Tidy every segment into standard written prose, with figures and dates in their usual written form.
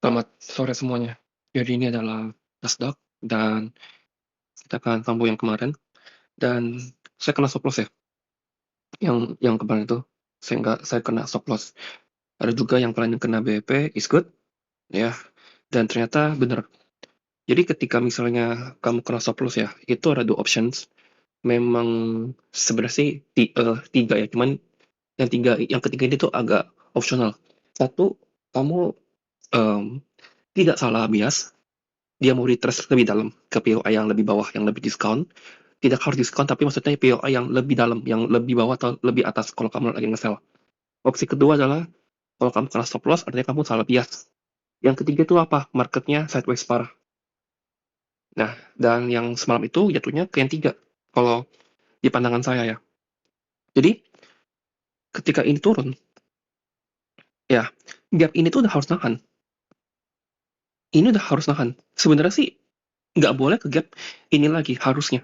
Selamat sore semuanya. Jadi ini adalah Nasdaq dan kita akan sambung yang kemarin dan saya kena stop loss ya, yang kemarin itu saya kena stop loss. Ada juga yang kalian kena BEP is good ya, dan ternyata benar. Jadi ketika misalnya kamu kena stop loss ya, itu ada 2 options. Memang sebenarnya sih 3 ya, cuman yang ketiga ini tuh agak opsional. Satu, kamu, mmm, tidak salah bias, dia mau retrace lebih dalam ke POI yang lebih bawah, yang lebih diskon. Tidak harus diskon, tapi maksudnya POI yang lebih dalam, yang lebih bawah atau lebih atas kalau kamu lagi nge-sell. Opsi kedua adalah kalau kamu kena stop loss, artinya kamu salah bias. Yang ketiga itu apa? Marketnya sideways parah. Nah, dan yang semalam itu jatuhnya ke yang tiga, kalau di pandangan saya ya. Jadi, ketika ini turun, ya, gap ini tuh udah harus nahan. Ini udah harus nahan. Sebenarnya sih nggak boleh ke gap ini lagi, harusnya.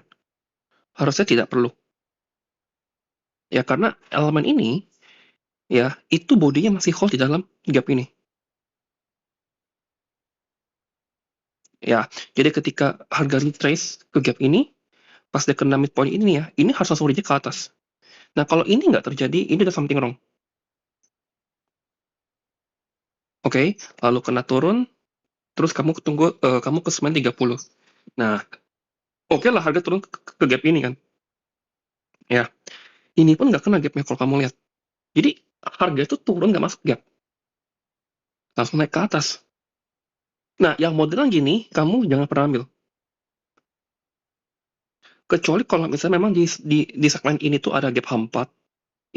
Harusnya tidak perlu. Ya, karena elemen ini, ya, itu bodinya masih hold di dalam gap ini. Ya, jadi ketika harga retrace ke gap ini, pas dia kena midpoint ini ya, ini harus langsung reject ke atas. Nah, kalau ini nggak terjadi, ini udah something wrong. Oke, lalu kena turun, terus kamu ke 930. Nah, oke lah harga turun ke gap ini kan. Ya, ini pun nggak kena gapnya kalau kamu lihat. Jadi harga itu turun nggak masuk gap, langsung naik ke atas. Nah, yang modelan gini, kamu jangan pernah ambil. Kecuali kalau misalnya memang di segmen ini tuh ada gap H4,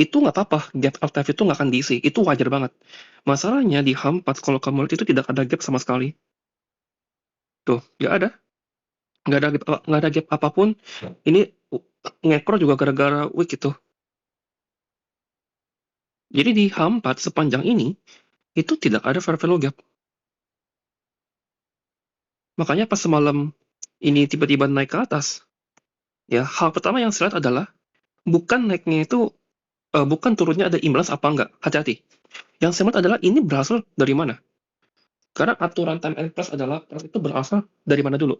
itu nggak apa-apa, gap LTF itu nggak akan diisi, itu wajar banget. Masalahnya di H4 kalau kamu lihat itu tidak ada gap sama sekali. Tuh, nggak ada. Nggak ada gap apapun. Ini ngekor juga gara-gara week itu. Jadi di H4 sepanjang ini, itu tidak ada fair value gap. Makanya pas semalam ini tiba-tiba naik ke atas, ya hal pertama yang saya lihat adalah bukan naiknya itu, bukan turunnya ada imbalance apa enggak, hati-hati. Yang saya lihat adalah ini berasal dari mana? Karena aturan time and price adalah price itu berasal dari mana dulu.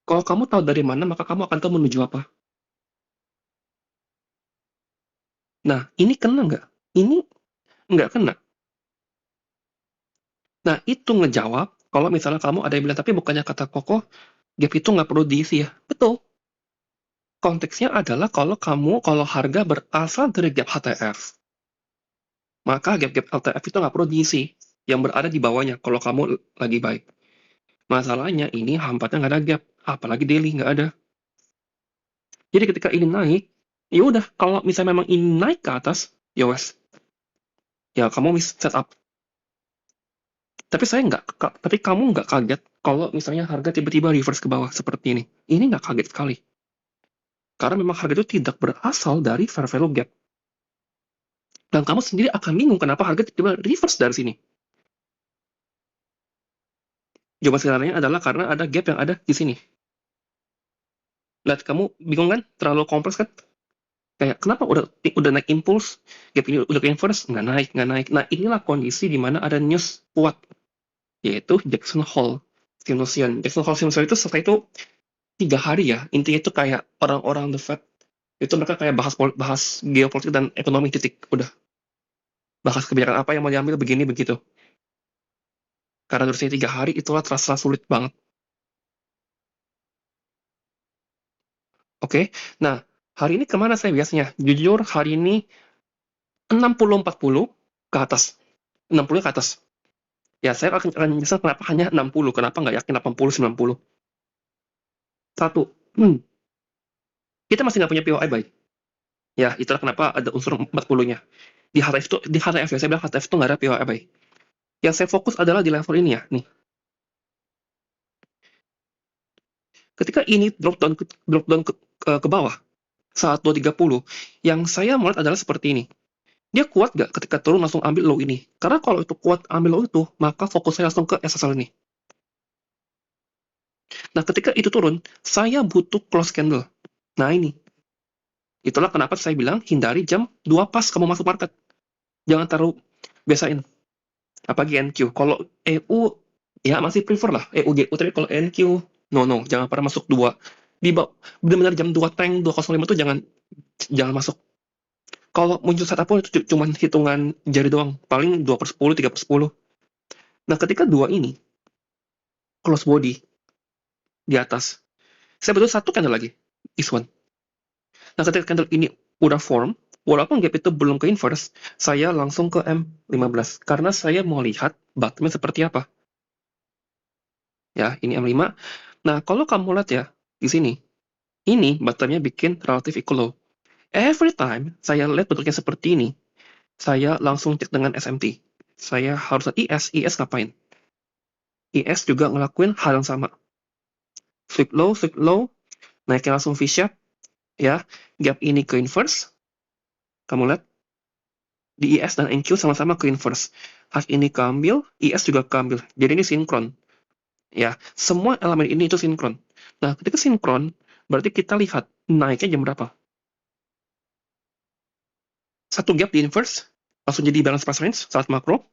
Kalau kamu tahu dari mana, maka kamu akan tahu menuju apa. Nah, ini kena nggak? Ini nggak kena. Nah, itu ngejawab kalau misalnya kamu ada yang bilang, tapi bukannya kata Kokoh, gap itu nggak perlu diisi ya. Betul. Konteksnya adalah kalau harga berasal dari gap HTF, maka gap-gap LTF itu nggak perlu diisi. Yang berada di bawahnya kalau kamu lagi baik. Masalahnya ini hampatnya nggak ada gap, apalagi daily nggak ada. Jadi ketika ini naik, ya udah kalau misalnya memang ini naik ke atas, ya wes, ya kamu set up. Tapi kamu nggak kaget kalau misalnya harga tiba-tiba reverse ke bawah seperti ini. Ini nggak kaget sekali. Karena memang harga itu tidak berasal dari fair value gap. Dan kamu sendiri akan bingung kenapa harga tiba-tiba reverse dari sini. Jawaban sederhananya adalah karena ada gap yang ada di sini. Lihat, kamu bingung kan? Terlalu kompleks kan? Kayak kenapa udah naik impuls, gap ini udah ke inverse, nggak naik. Nah, inilah kondisi di mana ada news kuat, yaitu Jackson Hole Sinusian. Jackson Hole Sinusian itu setelah itu 3 hari ya, intinya itu kayak orang-orang The Fed, itu mereka kayak bahas geopolitik dan ekonomi titik, udah. Bahas kebijakan apa yang mau diambil begini begitu. Karena durasinya 3 hari, itulah terasa sulit banget. Oke, nah hari ini kemana saya biasanya? Jujur hari ini 60-40 ke atas, 60 ke atas. Ya, saya akan nyesel kenapa hanya 60, kenapa nggak yakin 80-90. Satu, kita masih nggak punya POI buy. Ya, itulah kenapa ada unsur 40-nya. Di HTF ya, saya bilang HTF itu nggak ada POI buy. Yang saya fokus adalah di level ini ya, nih. Ketika ini drop down ke bawah, saat 230, yang saya melihat adalah seperti ini. Dia kuat nggak ketika turun langsung ambil low ini? Karena kalau itu kuat ambil low itu, maka fokus saya langsung ke SSL ini. Nah, ketika itu turun, saya butuh close candle. Nah, ini. Itulah kenapa saya bilang hindari jam 2 pas kamu masuk market. Jangan taruh, biasain. apalagi NQ. Kalau EU ya masih prefer lah EU tapi kalau NQ no jangan pernah masuk dua di benar-benar jam 2 tank 205 tuh jangan masuk. Kalau muncul setup pun itu cuman hitungan jari doang, paling 2/10 3/10. Nah ketika dua ini close body di atas, saya butuh satu candle lagi, this one. Nah ketika candle ini udah form, walaupun gap itu belum ke inverse, saya langsung ke M15 karena saya mau lihat bottomnya seperti apa. Ya, ini M5. Nah, kalau kamu lihat ya, di sini, ini bottomnya bikin relatif equal low. Every time saya lihat bentuknya seperti ini, saya langsung cek dengan SMT. Saya harus lihat IS ngapain? IS juga ngelakuin hal yang sama. Sweep low, naikin langsung V-shape, ya. Gap ini ke inverse, kamu lihat, di IS dan NQ sama-sama ke inverse. Hak ini keambil, IS juga keambil. Jadi ini sinkron. Ya, semua elemen ini itu sinkron. Nah, ketika sinkron, berarti kita lihat naiknya jam berapa. Satu gap di inverse, langsung jadi balance price range saat makro,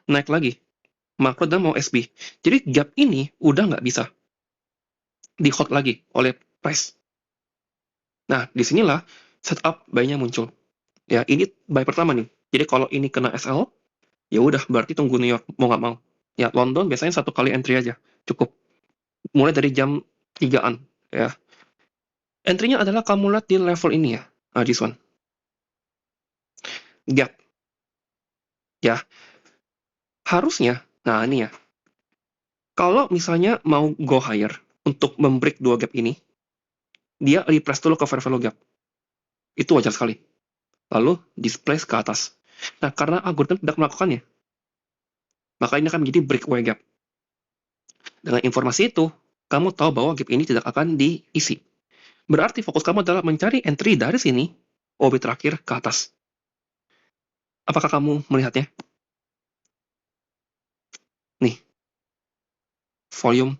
naik lagi. Makro dan mau SB. Jadi gap ini udah nggak bisa di hold lagi oleh price. Nah, disinilah setup buy-nya muncul. Ya, ini buy pertama nih. Jadi kalau ini kena SL, ya udah berarti tunggu New York mau nggak mau. Ya, London biasanya satu kali entry aja, cukup. Mulai dari jam 3-an, ya. Entry-nya adalah kamu lihat di level ini ya. Nah, this one. Gap. Ya, harusnya, nah ini ya. Kalau misalnya mau go higher untuk membreak dua gap ini, dia repress dulu ke fair value gap. Itu wajar sekali. Lalu display ke atas. Nah, karena algoritma tidak melakukannya, maka ini akan menjadi breakaway gap. Dengan informasi itu, kamu tahu bahwa gap ini tidak akan diisi. Berarti fokus kamu adalah mencari entry dari sini, OB terakhir ke atas. Apakah kamu melihatnya? Nih, volume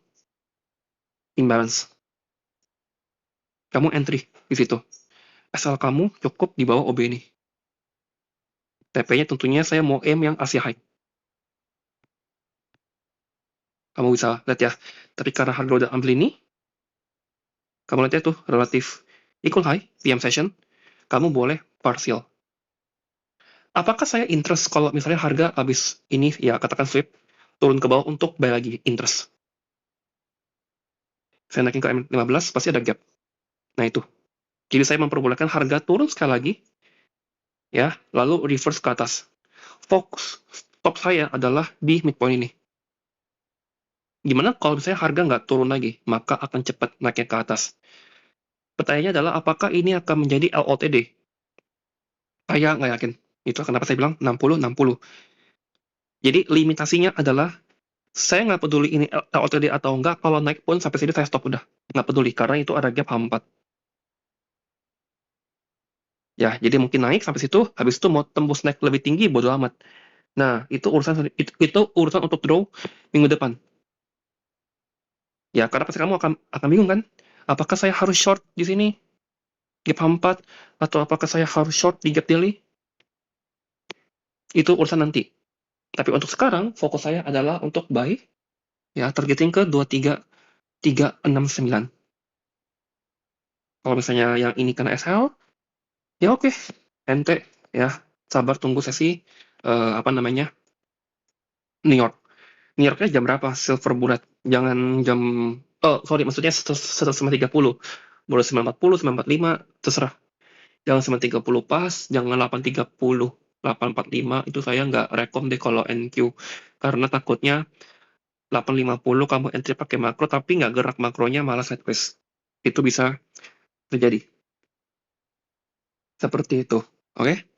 imbalance. Kamu entry di situ. Asal kamu cukup di bawah OB ini. TP-nya tentunya saya mau aim yang Asia High. Kamu bisa lihat ya. Tapi karena harga udah ambil ini, kamu lihat ya tuh relatif equal high PM session, kamu boleh partial. Apakah saya interest kalau misalnya harga habis ini ya katakan sweep turun ke bawah untuk buy lagi interest? Saya naikin ke M15 pasti ada gap. Nah itu. Jadi saya memperbolehkan harga turun sekali lagi ya, lalu reverse ke atas. Fokus stop saya adalah di midpoint ini. Gimana kalau misalnya harga nggak turun lagi, maka akan cepat naiknya ke atas. Pertanyaannya adalah apakah ini akan menjadi LOTD? Saya nggak yakin. Itu kenapa saya bilang 60-60. Jadi limitasinya adalah saya nggak peduli ini LOTD atau enggak, kalau naik pun sampai sini saya stop udah. Nggak peduli, karena itu ada gap H4. Ya, jadi mungkin naik sampai situ, habis itu mau tembus naik lebih tinggi, bodo amat. Nah, itu urusan untuk draw minggu depan. Ya, karena pasti kamu akan bingung kan? Apakah saya harus short di sini, gap H4, atau apakah saya harus short di gap daily? Itu urusan nanti. Tapi untuk sekarang, fokus saya adalah untuk buy, ya, targeting ke 23369. Kalau misalnya yang ini kena SL, ya oke, ente, ya, sabar tunggu sesi, apa namanya, New York. New Yorknya jam berapa? Silver bullet. Jangan jam, oh sorry, maksudnya setelah 9.30. Boleh 9.40, 9.45, terserah. Jangan 9.30 pas, jangan 8.30. 8.45 itu saya nggak rekom deh kalau NQ. Karena takutnya 8.50 kamu entry pakai makro tapi nggak gerak makronya malah sideways. Itu bisa terjadi. Seperti itu. Oke?